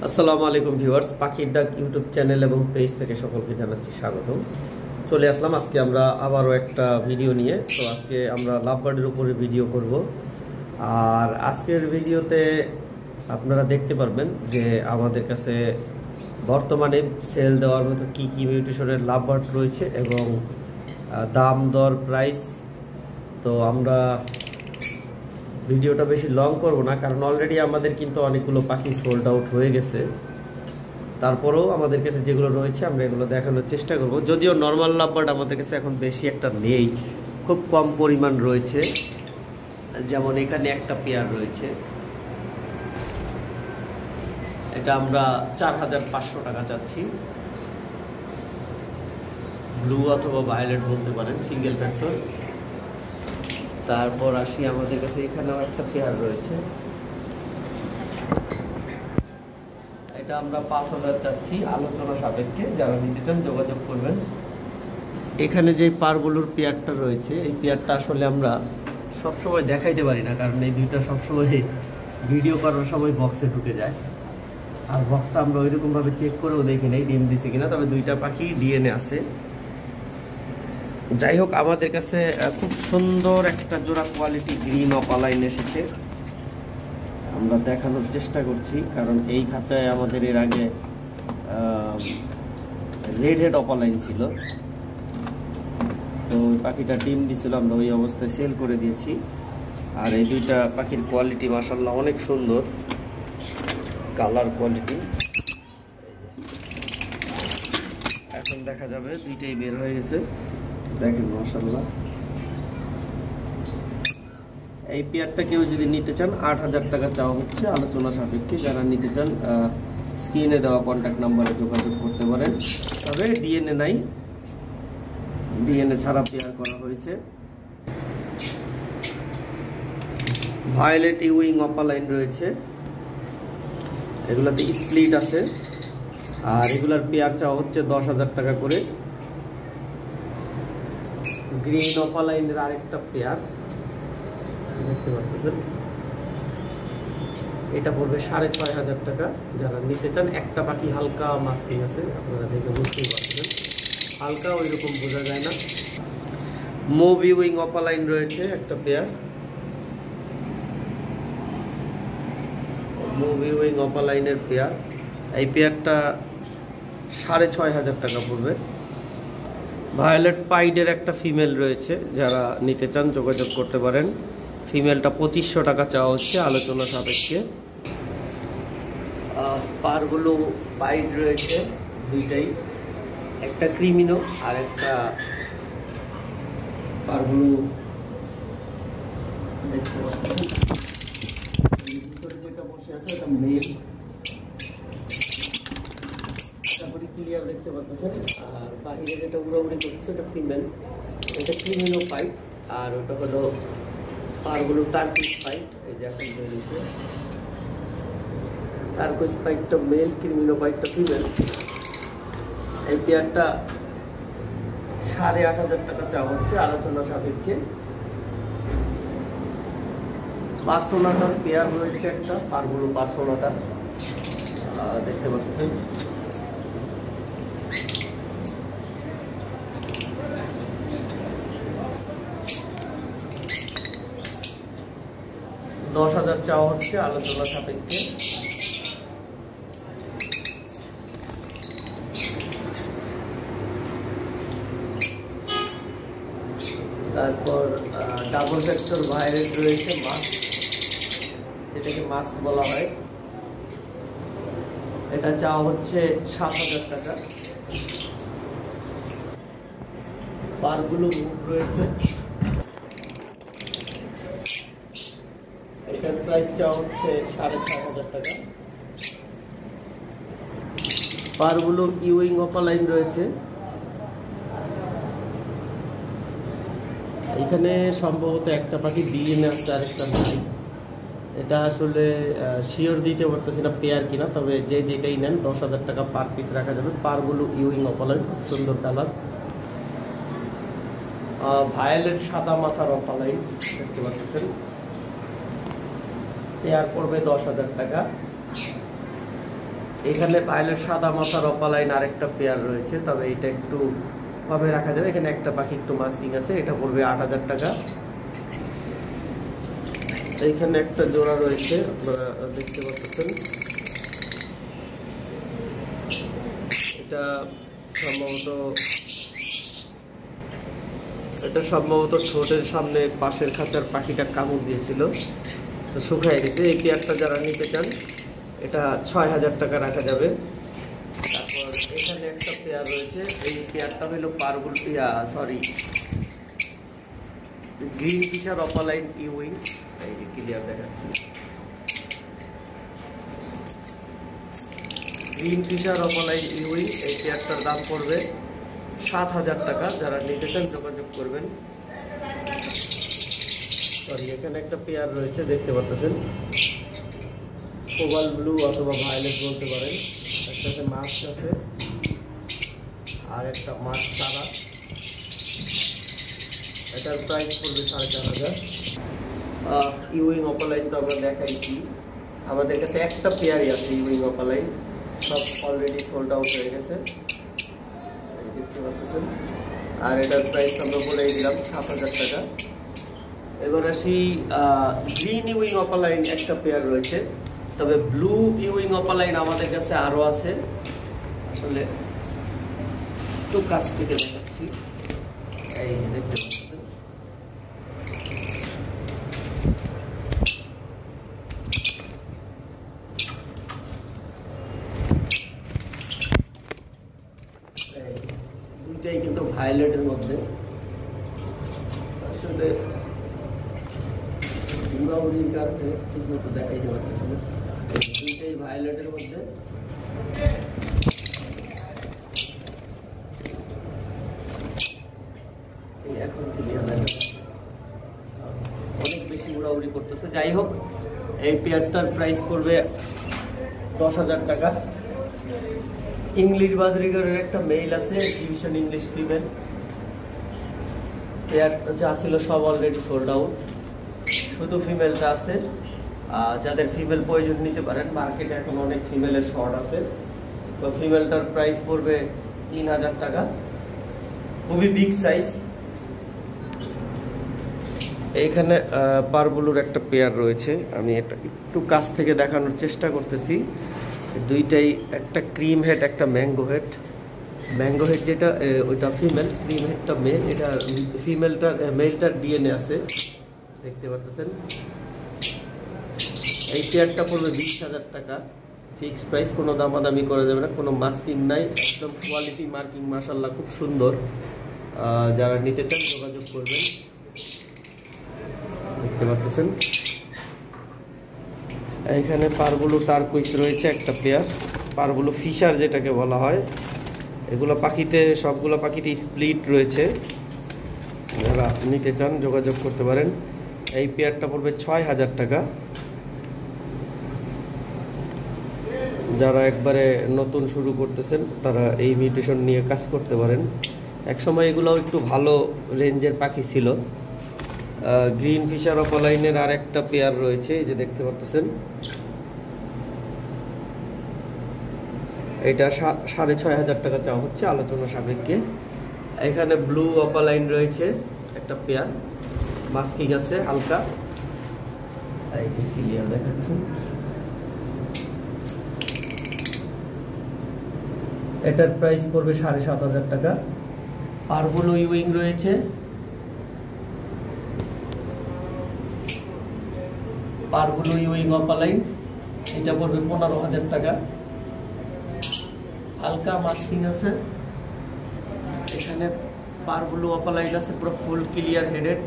আসসালামু আলাইকুম ভিউয়ার্স, পাখির ডাক ইউটিউব চ্যানেল এবং পেজ থেকে সকলকে জানাচ্ছি স্বাগতম। চলে আসলাম আজকে আমরা আবারও একটা ভিডিও নিয়ে। তো আজকে আমরা লাভবার্ডের উপরে ভিডিও করব। আর আজকের ভিডিওতে আপনারা দেখতে পারবেন যে আমাদের কাছে বর্তমানে সেল দেওয়ার মতো কী কী মিউটেশনের লাভবার্ড রয়েছে এবং দাম দর প্রাইস। তো আমরা ভিডিওটা বেশি লং করব না, কারণ অলরেডি আমাদের কিন্তু অনেকগুলো পাখি সোল্ড আউট হয়ে গেছে। তারপরেও আমাদের কাছে যেগুলো রয়েছে আমরা এগুলো দেখানোর চেষ্টা করব। যদিও নর্মাল লাভবার্ড আমাদের কাছে এখন বেশি একটা নেই, খুব কম পরিমাণ রয়েছে। যেমন এখানে একটা পেয়ার রয়েছে, এটা আমরা 4500 টাকা চাচ্ছি। ব্লু অথবা ভায়োলেট বলতে পারেন, সিঙ্গেল ফ্যাক্টর। তারপর আসি আমাদের কাছে এখানেও একটা পেয়ার রয়েছে, এটা আমরা 5000 চাচ্ছি, আলোচনা সাপেক্ষে। যারা নিতে চান যোগাযোগ করবেন। এখানে যে পারগুলোর পেয়ারটা রয়েছে, এই পেয়ারটা আসলে আমরা সবসময় দেখাইতে পারি না, কারণ এই দুইটা সবসময় ভিডিও করার সময় বক্সে ঢুকে যায়। আর বক্সটা আমরা ওইরকমভাবে চেক করেও দেখি নাই ডিম দিছে কিনা, তবে দুইটা পাখি ডিএনএ আছে। যাই হোক, আমাদের কাছে খুব সুন্দর একটা জোড়া কোয়ালিটি গ্রিন অপালাইন এসেছে, আমরা দেখানোর চেষ্টা করছি। কারণ এই খাঁচায় আমাদের এর আগে রেড হেড অপালাইন ছিল, তো ওই পাখিটা ডিম দিছিল, আমরা ওই অবস্থায় সেল করে দিয়েছি। আর এই দুইটা পাখির কোয়ালিটি মাশাআল্লাহ অনেক সুন্দর, কালার কোয়ালিটি। এখন দেখা যাবে, দুইটাই বের হয়ে গেছে, দেখেন মাশাআল্লাহ। এই পেয়ারটা কেউ যদি নিতে চান 8000 টাকা চাওয়া হচ্ছে, আলোচনা সাপেক্ষে। যারা নিতে চান স্ক্রিনে দেওয়া কন্ট্যাক্ট নাম্বারে যোগাযোগ করতে পারেন। তবে ডিএনএ নাই, ডিএনএ ছাড়া পেয়ার করা হয়েছে। ভায়োলেট ইউইং অপালাইন রয়েছে, এগুলাতে স্প্লিট আছে। আর এগুলার পেয়ার চাওয়া হচ্ছে 10000 টাকা করে। গ্রিন অপালাইনের আরেকটা পেয়ার দেখতে পাচ্ছেন, এটা পড়বে 6500 টাকা। যারা নিতে চান, একটা পাখি হালকা মাস্কিং আছে, আপনারা দেখে বুঝতেই পারছেন, হালকা ওই রকম বোঝা যায় না। মুভি উইং অপালাইন রয়েছে একটা পেয়ার, মুভি উইং অপালাইনের পেয়ার। এই পেয়ারটা 6500 টাকা পড়বে। ভায়োলেট পাইডের একটা ফিমেল রয়েছে, যারা নিতে চান যোগাযোগ করতে পারেন। ফিমেলটা 2500 টাকা চাওয়া হচ্ছে, আলোচনা সাপেক্ষে। পারগুলো পাইড রয়েছে দুইটাই, একটা ক্রিমিনো আর একটা পারগুলো দেখতে পাচ্ছেন। ভিতরে যেটা বসে আছে এটা মেল, তারপরে ক্লিয়ার দেখতে পাচ্ছেন। আর বাহিরে যেটা উড়াউড়ি করছে এটা ফিমেল, এটা ক্রিমিনো পাইড। আর ওটা হলো পারগুলো টার্কিশ পাইড, এই যে এখন বেরিয়েছে। টার্কিশ পাইডটা মেল, ক্রিমিনো পাইডটা ফিমেল। এই পেয়ারটা 8500 টাকা চাওয়া হচ্ছে, আলোচনা সাপেক্ষে। পার্সোনাটার পেয়ার রয়েছে একটা, পারগুলো পার্সোনাটা দেখতে পাচ্ছেন। $10000 চাওয়া হচ্ছে, আলোচনা সাপেক্ষে। তারপর ডাবল ফ্যাক্টর ভায়োলেট রয়েছে, মাস্ক, যেটাকে মাস্ক বলা হয়। এটা চাওয়া হচ্ছে 7000 টাকা। পারগুলো মুভ রয়েছে, এটার প্রাইস চাওয়া হচ্ছে 6500 টাকা। পারগুলো ইউইং অপালাইন রয়েছে। এখানে সম্ভবত একটা পাখি ডিএনএ আছে, আরেকটা নাই। এটা আসলে শিওর দিতে পারতেছি না পেয়ার কিনা, তবে যে যেটাই নেন 10000 টাকা পার পিস রাখা যাবে। পারগুলো ইউইং অপালাইন, খুব সুন্দর কালার। ভায়োলেট সাদা মাথার অপালাইন দেখতে পাচ্ছেন, পেয়ার পড়বে 10000 টাকা। এখানে ভায়োলেট সাদা মাথার অপালাইন আরেকটা পেয়ার রয়েছে, তবে এটা একটু কমে রাখা যাবে। এখানে একটা পাখি একটু মাস্কিং আছে, এটা পড়বে 8,000 টাকা। এইখানে একটা জোড়া রয়েছে, আপনারা দেখতে পাচ্ছেন। এটা সম্ভবত ঠোঁটের সামনে পাশের খাঁচার পাখিটা কামড় দিয়েছিল, তো শুকায় গেছে। এই পেয়ারটা যারা নিতে চান এটা 6,000 টাকা রাখা যাবে। তারপর এখানে একটা পেয়ার রয়েছে, এই পেয়ারটা হলো গ্রিন ফিশার অপালাইন ইউইং। এই যে ক্লিয়ার দেখাচ্ছি, গ্রিন ফিশার অপালাইন ইউইং। এই পেয়ারটার দাম পড়বে 7,000 টাকা। যারা নিতে চান যোগাযোগ করবেন। এখানে একটা পেয়ার রয়েছে, দেখতে পাচ্ছেন, কোবাল ব্লু অথবা ভায়োলেট বলতে পারেন। একটাতে মাছ আছে আর একটা মাছ সাদা। এটার প্রাইস পড়বে 4,500। ইউইং অপালাইন তো আমরা দেখাইছি, আমাদের কাছে একটা পেয়ারই আছে ইউইং অপালাইন, সব অলরেডি সোল্ড আউট হয়ে গেছে, দেখতে পাচ্ছেন। আর এটার প্রাইস আমরা বলেই দিলাম 7,000 টাকা। এবার আসি গ্রিন ইউইং অপালাইন একটা পেয়ার রয়েছে, তবে ব্লু ইউইং অপালাইন আমাদের কাছে আরো আছে। আসলে একটু কাছ থেকে দেখাচ্ছি, এই যে দেখতে পাচ্ছেন। দুইটাই কিন্তু ভায়োলেটের মধ্যে, আসলে ঠিক মতো দেখাইতে পারতেছি না। দুইটাই ভায়োলেটের মধ্যে। এখন অনেক বেশি উড়াউড়ি করতেছে। যাই হোক, এই পেয়ারটার প্রাইস পড়বে 10,000 টাকা। ইংলিশ বাজরিগরের একটা মেইল আছে, ডিভিশন ইংলিশ ফিমেল। পেয়ার যা ছিল সব অলরেডি সোল্ড আউট, শুধু ফিমেলটা আছে। যাদের ফিমেল প্রয়োজন নিতে পারেন, মার্কেটে এখন অনেক ফিমেলের শর্ট আছে। তো ফিমেলটার প্রাইস পড়বে 3,000 টাকা, খুবই বিগ সাইজ। এইখানে পারবুলুর একটা পেয়ার রয়েছে, আমি এটা একটু কাছ থেকে দেখানোর চেষ্টা করতেছি। দুইটাই, একটা ক্রিম হেড একটা ম্যাঙ্গো হেড। ম্যাঙ্গো হেড যেটা ওইটা ফিমেল, ক্রিম হেডটা মেল। এটা ফিমেলটার মেলটার ডিএনএ আছে, দেখতে পাচ্ছেন। এই পেয়ারটা পড়বে 20,000 টাকা, ফিক্সড প্রাইস, কোনো দামাদামি করা যাবে না, কোনো মাস্কিং নাই, একদম কোয়ালিটি মার্কিং, মাশাআল্লাহ খুব সুন্দর। যারা নিতে চান যোগাযোগ করবেন, দেখতে পাচ্ছেন। এখানে পারবুলু টারকুইস রয়েছে একটা পেয়ার, পারবুলু ফিশার যেটাকে বলা হয়। এগুলো পাখিতে, সবগুলো পাখিতে স্প্লিট রয়েছে। যারা নিতে চান যোগাযোগ করতে পারেন। এই পেয়ারটা পড়বে 6,000 টাকা। যারা একবারে নতুন শুরু করতেছেন তারা এই মিউটেশন নিয়ে কাজ করতে পারেন। একসময় এগুলো একটু ভালো রেঞ্জের পাখি ছিল। গ্রিন ফিশার অপালাইনের আর একটা পেয়ার রয়েছে, এই যে দেখতে পাচ্ছেন। এটা 6,500 টাকা চাওয়া হচ্ছে আলোচনা সাপেক্ষে। এখানে ব্লু অপালাইন রয়েছে একটা পেয়ার, মাস্কিং আছে হালকা, এই যে ক্লিয়ার দেখাচ্ছি। এটার প্রাইস পড়বে 7,500 টাকা। পারবুলু ইউইং রয়েছে, পারবুলু ইউইং অপালাইন, এটা পড়বে 15,000 টাকা। হালকা মাস্কিং আছে। এখানে পারবুলু অপালাইন আছে, পুরো ফুল ক্লিয়ার হেডেড।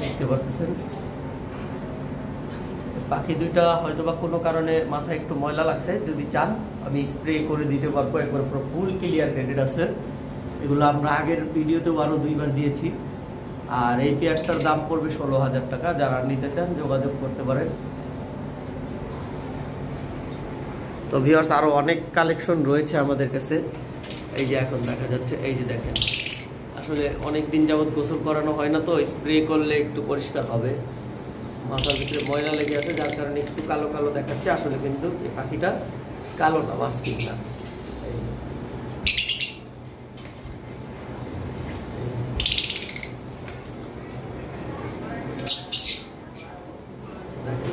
দেখতে পাচ্ছেন। পাখি দুইটা হয়তোবা কোনো কারণে মাথায় একটু ময়লা লাগছে, যদি চান আমি স্প্রে করে দিতে পারবো। একবার পুরো ফুল ক্লিয়ার হেডেড আছে। এগুলো আমরা আগের ভিডিওতেও আরো 2বার দিয়েছি। আর এই পেয়ারটার দাম পড়বে 16,000 টাকা। যারা নিতে চান যোগাযোগ করতে পারেন। তো ভিউয়ার্স, আরো অনেক কালেকশন রয়েছে আমাদের কাছে। এই যে এখন দেখা যাচ্ছে, এই যে দেখেন, আসলে অনেক দিন যাবত গোসল করানো হয় না, তো স্প্রে করলে একটু পরিষ্কার হবে। মাথার ভিতরে ময়লা লেগে আছে, যার কারণে একটু কালো কালো দেখাচ্ছে। আসলে কিন্তু এই পাখিটা কালো না, মাস্কিং না।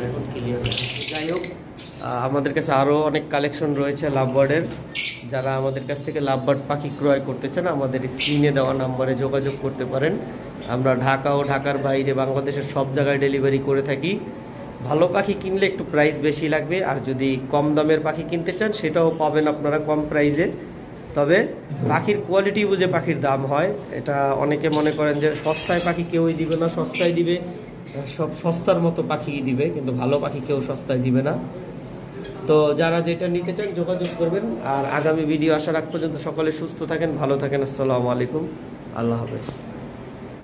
এখন ক্লিয়ার। যাই হোক, আমাদের কাছে আরও অনেক কালেকশন রয়েছে লাভ বার্ডের। যারা আমাদের কাছ থেকে লাভ বার্ড পাখি ক্রয় করতে চান, আমাদের স্ক্রিনে দেওয়া নাম্বারে যোগাযোগ করতে পারেন। আমরা ঢাকা ও ঢাকার বাইরে বাংলাদেশের সব জায়গায় ডেলিভারি করে থাকি। ভালো পাখি কিনলে একটু প্রাইস বেশি লাগবে, আর যদি কম দামের পাখি কিনতে চান সেটাও পাবেন আপনারা কম প্রাইসে। তবে পাখির কোয়ালিটি বুঝে পাখির দাম হয়। এটা অনেকে মনে করেন যে সস্তায় পাখি কেউই দিবে না, সস্তায় দিবে সব সস্তার মতো পাখি দিবে, কিন্তু ভালো পাখি কেউ সস্তায় দিবে না। তো যারা যেটা নিতে চান যোগাযোগ করবেন। আর আগামী ভিডিও আসার আগ পর্যন্ত সকলে সুস্থ থাকেন, ভালো থাকেন। আসসালামু আলাইকুম, আল্লাহ হাফেজ।